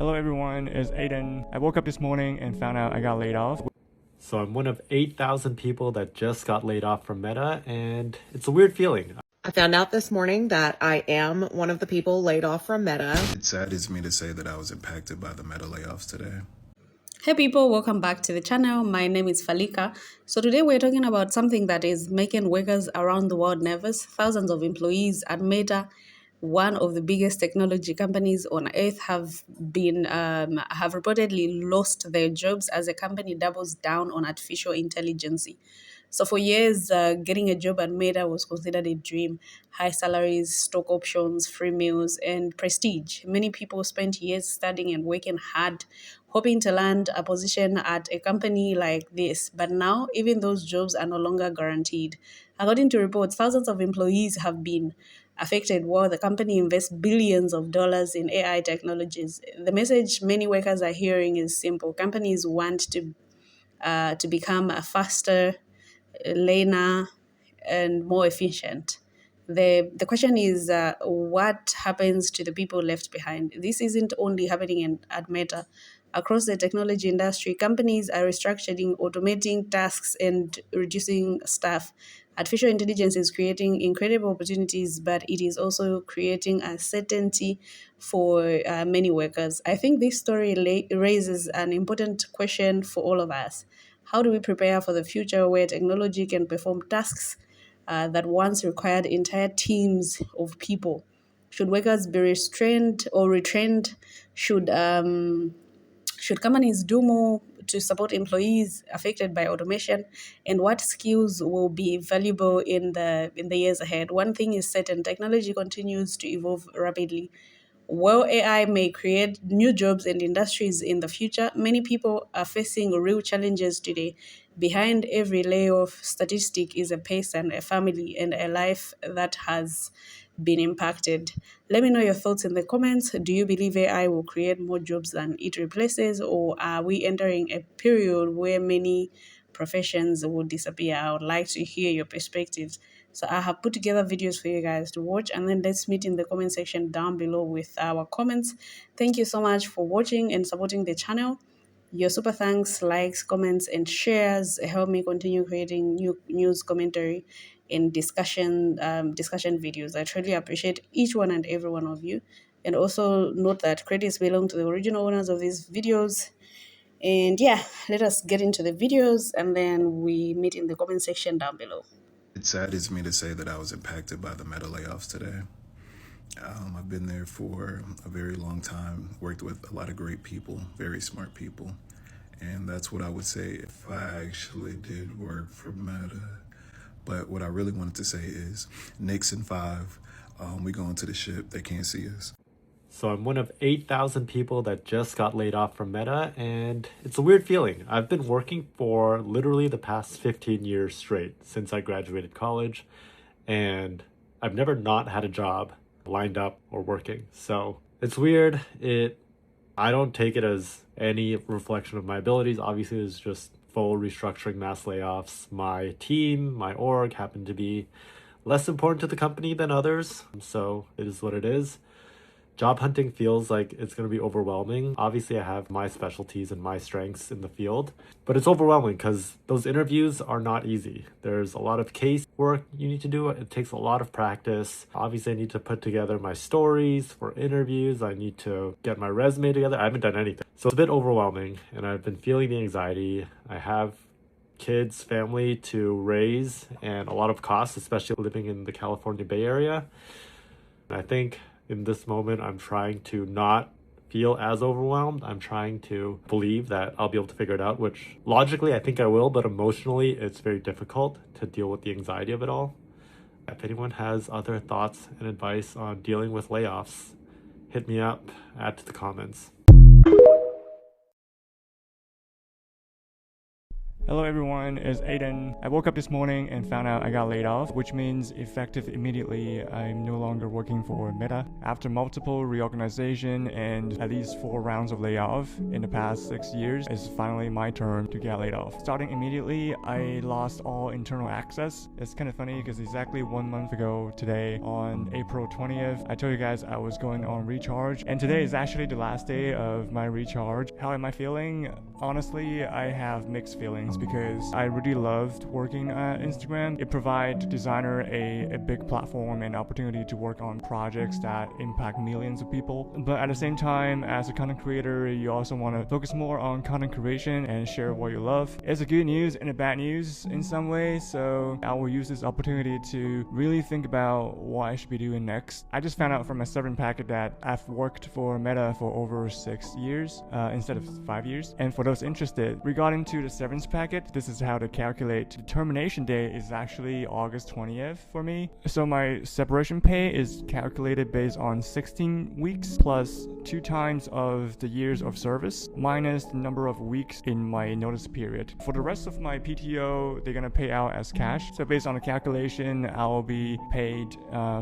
Hello everyone, it's Aiden. I woke up this morning and found out I got laid off. So I'm one of 8,000 people that just got laid off from Meta, and it's a weird feeling. I found out this morning that I am one of the people laid off from Meta. It saddens me to say that I was impacted by the Meta layoffs today. Hey people, welcome back to the channel. My name is Falika. So today we're talking about something that is making workers around the world nervous. Thousands of employees at Meta, one of the biggest technology companies on earth, have reportedly lost their jobs as the company doubles down on artificial intelligence. So for years, getting a job at Meta was considered a dream. High salaries, stock options, free meals, and prestige. Many people spent years studying and working hard, hoping to land a position at a company like this. But now, even those jobs are no longer guaranteed. According to reports, thousands of employees have been affected while the company invests billions of dollars in AI technologies. The message many workers are hearing is simple. Companies want to become a faster, leaner, and more efficient. The question is, what happens to the people left behind? This isn't only happening at Meta. Across the technology industry, companies are restructuring, automating tasks, and reducing staff. Artificial intelligence is creating incredible opportunities, but it is also creating uncertainty for many workers. I think this story raises an important question for all of us. How do we prepare for the future where technology can perform tasks that once required entire teams of people? Should workers be restrained or retrained? Should companies do more to support employees affected by automation? And what skills will be valuable in the years ahead? One thing is certain: technology continues to evolve rapidly. While AI may create new jobs and industries in the future, many people are facing real challenges today. Behind every layoff statistic is a person, a family, and a life that has been impacted. Let me know your thoughts in the comments. Do you believe AI will create more jobs than it replaces, or are we entering a period where many professions will disappear? I would like to hear your perspectives. So I have put together videos for you guys to watch, and then let's meet in the comment section down below with our comments. Thank you so much for watching and supporting the channel. Your super thanks, likes, comments, and shares help me continue creating new news commentary and discussion videos. I truly appreciate each one and every one of you. And also note that credits belong to the original owners of these videos. And yeah, let us get into the videos, and then we meet in the comment section down below. It saddens me to say that I was impacted by the Meta layoffs today. I've been there for a very long time, worked with a lot of great people, very smart people. And that's what I would say if I actually did work for Meta. But what I really wanted to say is Nixon 5, we going to the ship, they can't see us. So I'm one of 8,000 people that just got laid off from Meta, and it's a weird feeling. I've been working for literally the past 15 years straight since I graduated college, and I've never not had a job lined up or working. So it's weird. I don't take it as any reflection of my abilities. Obviously, it's just full restructuring, mass layoffs. My team, my org happened to be less important to the company than others, so it is what it is. Job hunting feels like it's going to be overwhelming. Obviously, I have my specialties and my strengths in the field, but it's overwhelming because those interviews are not easy. There's a lot of case work you need to do. It takes a lot of practice. Obviously, I need to put together my stories for interviews. I need to get my resume together. I haven't done anything. So it's a bit overwhelming, and I've been feeling the anxiety. I have kids, family to raise, and a lot of costs, especially living in the California Bay Area. And I think in this moment, I'm trying to not feel as overwhelmed. I'm trying to believe that I'll be able to figure it out, which logically I think I will, but emotionally it's very difficult to deal with the anxiety of it all. If anyone has other thoughts and advice on dealing with layoffs, hit me up, add to the comments. Hello everyone, it's Aiden. I woke up this morning and found out I got laid off, which means effective immediately I'm no longer working for Meta. After multiple reorganization and at least 4 rounds of layoff in the past 6 years, it's finally my turn to get laid off. Starting immediately, I lost all internal access. It's kind of funny because exactly 1 month ago today, on April 20th, I told you guys I was going on recharge, and today is actually the last day of my recharge. How am I feeling? Honestly, I have mixed feelings because I really loved working at Instagram. It provides designer a big platform and opportunity to work on projects that impact millions of people. But at the same time, as a content creator, you also want to focus more on content creation and share what you love. It's a good news and a bad news in some ways, so I will use this opportunity to really think about what I should be doing next. I just found out from my severance packet that I've worked for Meta for over 6 years instead of 5 years. And for those interested, regarding to the severance packet, this is how to calculate. The termination date is actually August 20th for me. So my separation pay is calculated based on 16 weeks plus 2 times of the years of service minus the number of weeks in my notice period. For the rest of my PTO, they're gonna pay out as cash. So based on the calculation, I'll be paid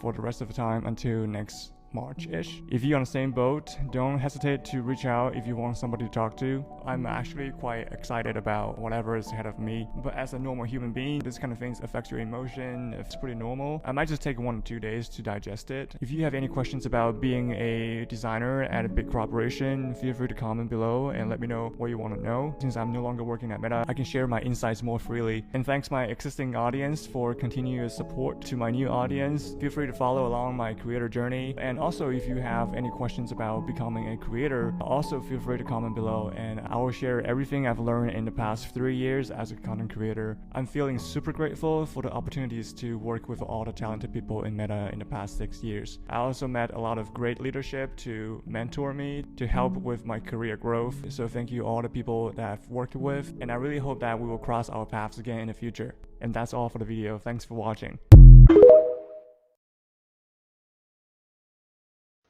for the rest of the time until next March-ish. If you're on the same boat, don't hesitate to reach out if you want somebody to talk to. I'm actually quite excited about whatever is ahead of me, but as a normal human being, this kind of things affects your emotion. It's pretty normal. I might just take 1 or 2 days to digest it. If you have any questions about being a designer at a big corporation, feel free to comment below and let me know what you want to know. Since I'm no longer working at Meta, I can share my insights more freely. And thanks my existing audience for continuous support. To my new audience, feel free to follow along my creator journey. And also, if you have any questions about becoming a creator, also feel free to comment below and I will share everything I've learned in the past 3 years as a content creator. I'm feeling super grateful for the opportunities to work with all the talented people in Meta in the past 6 years. I also met a lot of great leadership to mentor me, to help with my career growth. So thank you all the people that I've worked with, and I really hope that we will cross our paths again in the future. And that's all for the video. Thanks for watching.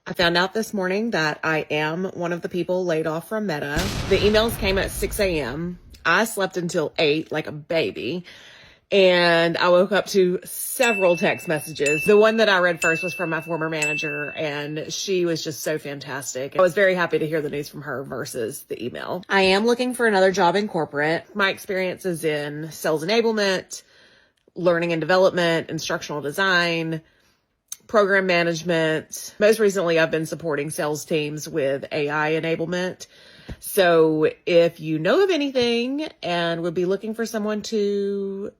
I found out this morning that I am one of the people laid off from Meta. The emails came at 6 a.m. I slept until 8 like a baby. And I woke up to several text messages. The one that I read first was from my former manager, and she was just so fantastic. I was very happy to hear the news from her versus the email. I am looking for another job in corporate. My experience is in sales enablement, learning and development, instructional design, program management. Most recently, I've been supporting sales teams with AI enablement. So if you know of anything and would be looking for someone to,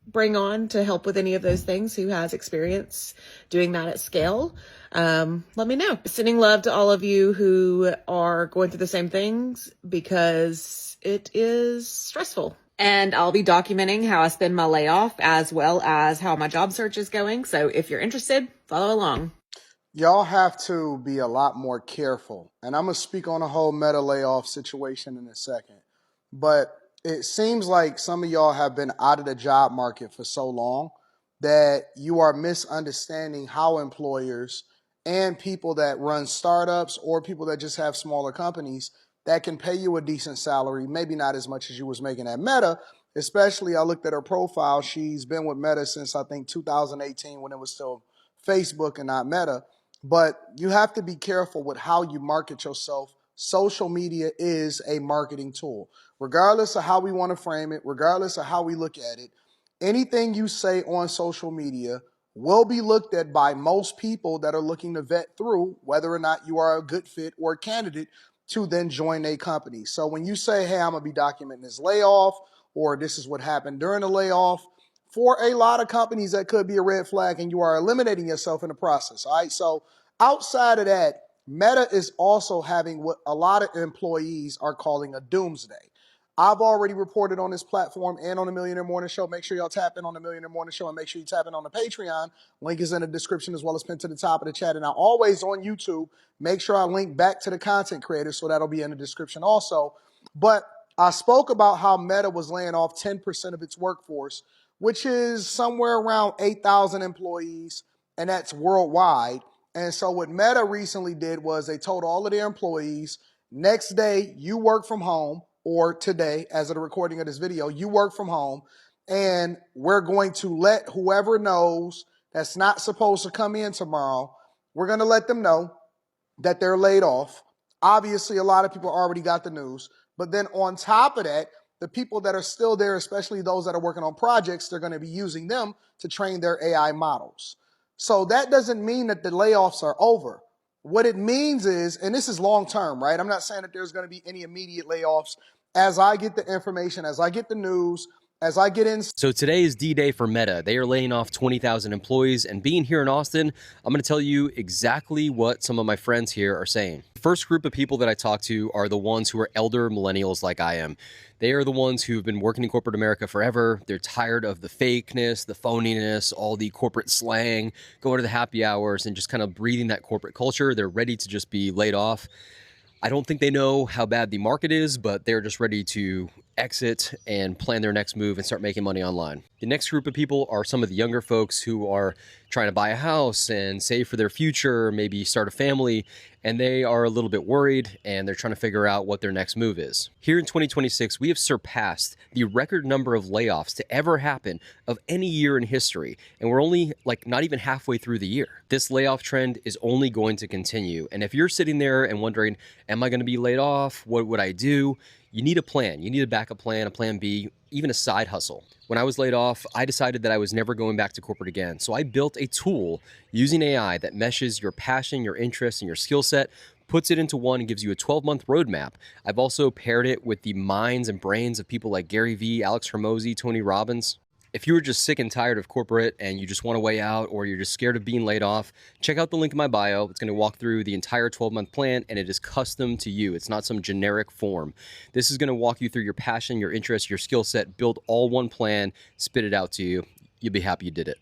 bring on to help with any of those things who has experience doing that at scale, let me know. Sending love to all of you who are going through the same things because it is stressful. And I'll be documenting how I spend my layoff as well as how my job search is going. So if you're interested, follow along. Y'all have to be a lot more careful. And I'm going to speak on the whole Meta layoff situation in a second. But it seems like some of y'all have been out of the job market for so long that you are misunderstanding how employers and people that run startups or people that just have smaller companies that can pay you a decent salary, maybe not as much as you was making at Meta. Especially, I looked at her profile. She's been with Meta since, I think, 2018 when it was still Facebook and not Meta. But you have to be careful with how you market yourself. Social media is a marketing tool. Regardless of how we want to frame it, regardless of how we look at it, anything you say on social media will be looked at by most people that are looking to vet through whether or not you are a good fit or a candidate to then join a company. So when you say, hey, I'm going to be documenting this layoff, or this is what happened during the layoff, for a lot of companies, that could be a red flag and you are eliminating yourself in the process. All right. So outside of that, Meta is also having what a lot of employees are calling a doomsday. I've already reported on this platform and on the Millionaire Morning Show. Make sure y'all tap in on the Millionaire Morning Show and make sure you tap in on the Patreon. Link is in the description as well as pinned to the top of the chat. And now always on YouTube, make sure I link back to the content creators, so that'll be in the description also. But I spoke about how Meta was laying off 10% of its workforce, which is somewhere around 8,000 employees, and that's worldwide. And so what Meta recently did was they told all of their employees, next day you work from home, or today, as of the recording of this video, you work from home, and we're going to let whoever knows that's not supposed to come in tomorrow, we're going to let them know that they're laid off. Obviously, a lot of people already got the news. But then on top of that, the people that are still there, especially those that are working on projects, they're going to be using them to train their AI models. So that doesn't mean that the layoffs are over. What it means is, and this is long term, right? I'm not saying that there's going to be any immediate layoffs. As I get the information, as I get the news, as I get in. So today is D-Day for Meta. They are laying off 20,000 employees, and being here in Austin, I'm going to tell you exactly what some of my friends here are saying. The first group of people that I talk to are the ones who are elder millennials like I am. They are the ones who've been working in corporate America forever. They're tired of the fakeness, the phoniness, all the corporate slang, going to the happy hours and just kind of breathing that corporate culture. They're ready to just be laid off. I don't think they know how bad the market is, but they're just ready to exit and plan their next move and start making money online. The next group of people are some of the younger folks who are trying to buy a house and save for their future, maybe start a family, and they are a little bit worried and they're trying to figure out what their next move is. Here in 2026, we have surpassed the record number of layoffs to ever happen of any year in history, and we're only not even halfway through the year. This layoff trend is only going to continue, and if you're sitting there and wondering, am I going to be laid off? What would I do? You need a plan. You need a backup plan, a plan B, even a side hustle. When I was laid off, I decided that I was never going back to corporate again. So I built a tool using AI that meshes your passion, your interests, and your skill set, puts it into one and gives you a 12-month roadmap. I've also paired it with the minds and brains of people like Gary Vee, Alex Hormozi, Tony Robbins. If you were just sick and tired of corporate and you just want a way out, or you're just scared of being laid off, check out the link in my bio. It's going to walk through the entire 12-month plan, and it is custom to you. It's not some generic form. This is going to walk you through your passion, your interests, your skill set, build all one plan, spit it out to you. You'll be happy you did it.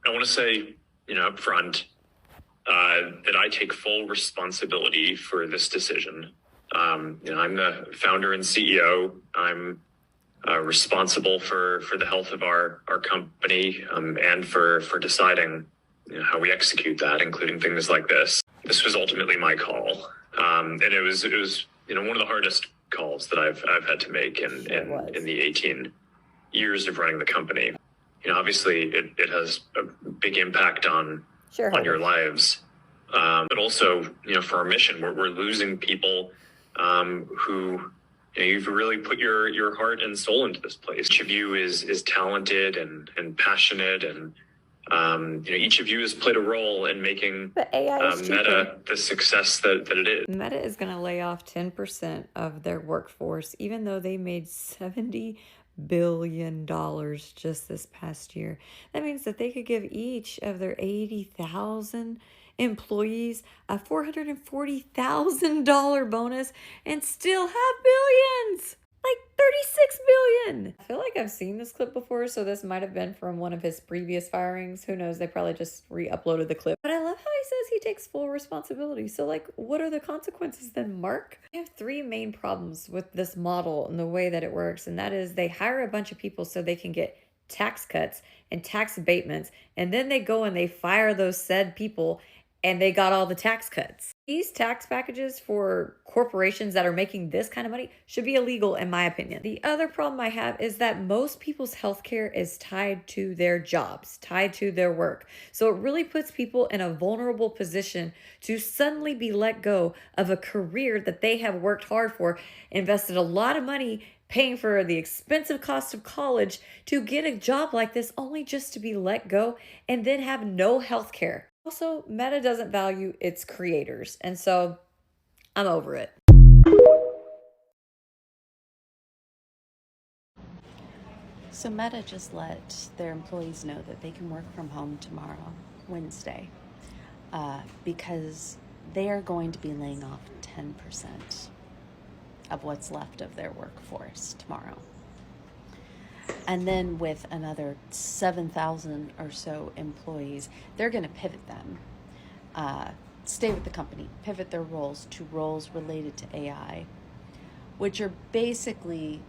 I want to say, up front, that I take full responsibility for this decision. I'm the founder and CEO. I'm responsible for the health of our company and for deciding how we execute that, including things like this. This was ultimately my call, and it was one of the hardest calls that I've had to make in the 18 years of running the company. Obviously it has a big impact on your lives, but also for our mission, we're losing people who you've really put your heart and soul into this place. Each of you is talented and passionate, and each of you has played a role in making Meta the success that it is. Meta is going to lay off 10% of their workforce, even though they made $70 billion just this past year. That means that they could give each of their 80,000 employees a $440,000 bonus and still have billions, like 36 billion. I feel like I've seen this clip before, so this might have been from one of his previous firings. Who knows? They probably just re-uploaded the clip. But I love how he says he takes full responsibility. So what are the consequences then, Mark? I have three main problems with this model and the way that it works, and that is they hire a bunch of people so they can get tax cuts and tax abatements, and then they go and they fire those said people and they got all the tax cuts. These tax packages for corporations that are making this kind of money should be illegal, in my opinion. The other problem I have is that most people's healthcare is tied to their jobs, tied to their work. So it really puts people in a vulnerable position to suddenly be let go of a career that they have worked hard for, invested a lot of money paying for the expensive cost of college to get a job like this, only just to be let go and then have no healthcare. Also, Meta doesn't value its creators, and so I'm over it. So Meta just let their employees know that they can work from home tomorrow, Wednesday, because they are going to be laying off 10% of what's left of their workforce tomorrow. And then with another 7,000 or so employees, they're going to pivot them, stay with the company, pivot their roles to roles related to AI, which are basically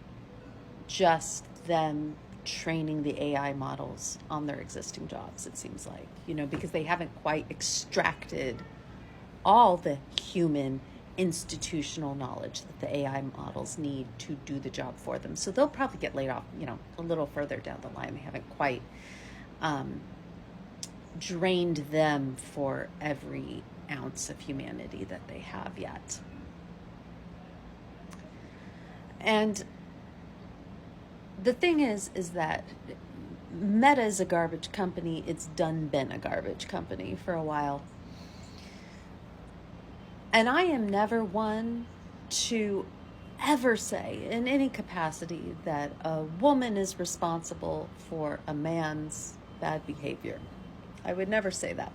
just them training the AI models on their existing jobs, it seems like, because they haven't quite extracted all the human institutional knowledge that the AI models need to do the job for them. So they'll probably get laid off, a little further down the line. They haven't quite drained them for every ounce of humanity that they have yet. And the thing is that Meta is a garbage company. It's been a garbage company for a while. And I am never one to ever say in any capacity that a woman is responsible for a man's bad behavior. I would never say that.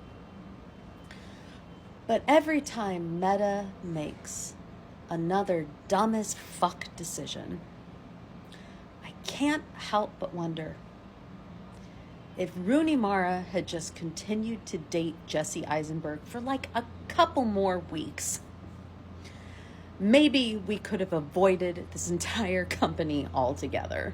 But every time Meta makes another dumb as fuck decision, I can't help but wonder if Rooney Mara had just continued to date Jesse Eisenberg for like a couple more weeks, maybe we could have avoided this entire company altogether.